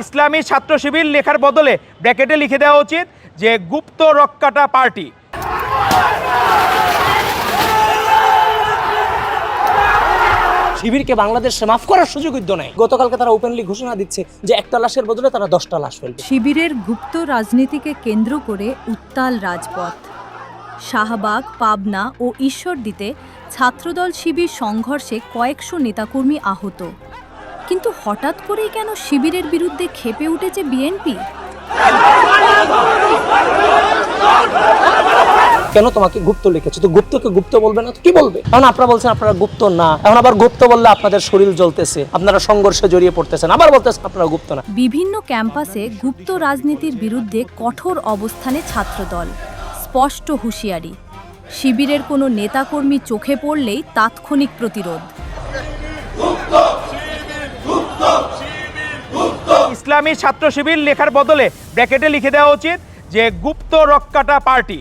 ইসলামী ছাত্র শিবির লেখার বদলে ব্র্যাকেটে লিখে দেওয়া উচিত যে গুপ্ত রক্কাটা পার্টি। শিবিরকে বাংলাদেশে মাফ করার সুযোগ নেই। গতকালকে তারা ওপেনলি ঘোষণা দিচ্ছে যে একটা লাশের বদলে তারা 10টা লাশ ফেলবে। শিবিরের গুপ্ত রাজনীতিকে কেন্দ্র করে উত্তাল রাজপথ। শাহবাগ, পাবনা ও ঈশ্বরদীতে ছাত্রদল শিবির সংঘর্ষে কয়েকশো নেতাকর্মী আহত। কিন্তু হঠাৎ করেই কেন শিবিরের বিরুদ্ধে ক্ষেপে উঠেছে বিএনপি? কেন তোমাকে গুপ্ত লিখেছে? তো গুপ্তকে গুপ্ত বলবে না তো কি বলবে? কারণ আপনারা বলছেন আপনারা গুপ্ত না, এখন আবার গুপ্ত বললে আপনাদের শরীর জ্বলতেছে, আপনারা সংঘর্ষে জড়িয়ে পড়তেছেন, আবার বলতেছেন আপনারা গুপ্ত না। বিভিন্ন ক্যাম্পাসে গুপ্ত রাজনীতির বিরুদ্ধে কঠোর অবস্থানে ছাত্রদল। স্পষ্ট হুঁশিয়ারি, শিবিরের কোনো নেতাকর্মী চোখে পড়লেই তাৎক্ষণিক প্রতিরোধ। ইসলামী ছাত্র শিবির লেখার বদলে ব্র্যাকেটে লিখে দেওয়া উচিত যে গুপ্ত রক্কাটা পার্টি।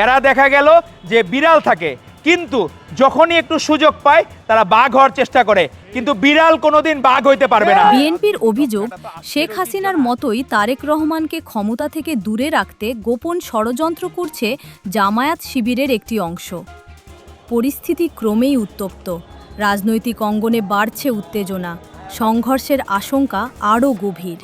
এরা দেখা গেল যে বিড়াল থাকে, কিন্তু যখনই একটু সুযোগ পায় তারা বাঘ হওয়ার চেষ্টা করে, কিন্তু বিড়াল কোনোদিন বাঘ হইতে পারবে না। বিএনপির অভিযোগ, শেখ হাসিনার মতোই তারেক রহমানকে ক্ষমতা থেকে দূরে রাখতে গোপন ষড়যন্ত্র করছে জামায়াত শিবিরের একটি অংশ। পরিস্থিতি ক্রমেই উত্তপ্ত, রাজনৈতিক অঙ্গনে বাড়ছে উত্তেজনা, সংঘর্ষের আশঙ্কা আরও গভীর।